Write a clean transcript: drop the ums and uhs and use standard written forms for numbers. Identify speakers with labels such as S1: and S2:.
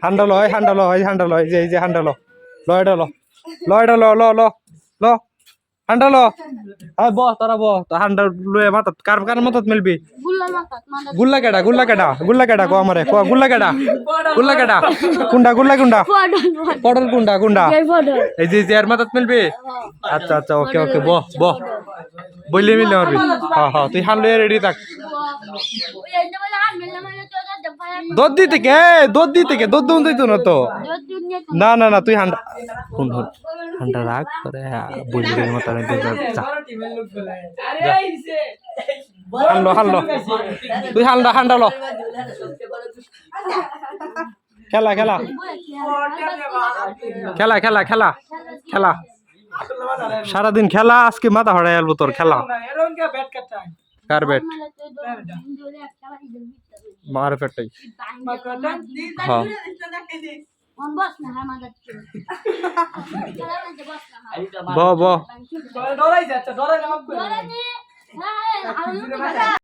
S1: হান্ডা লয় এই যে হান্ডা ল এটা ল এটা ল হান্ডা ল ব তোরা ব হান্ডা লয়ে মাথা কার মাথাত মিলবি গুল্লা কেডা কো আমারে গুল্লা কেডা কুন্ডা পটল কুন্ডা এই যে এর মাথাত মিলবি আচ্ছা ওকে ব বইলে মিলে মারবি হ্যাঁ তুই হান লয়ে রেডি থাক দুধ দিতে কে দুধ দিত না তো না তুই হান্ডা রাখ করে বইলে মাথা হানলো তুই হান্ডা ল খেলা সারাদিন খেলা আজকে মাথা হড়াই আলবো তোর খেলা কার ব্যাট মার পেটাই হ্যাঁ ব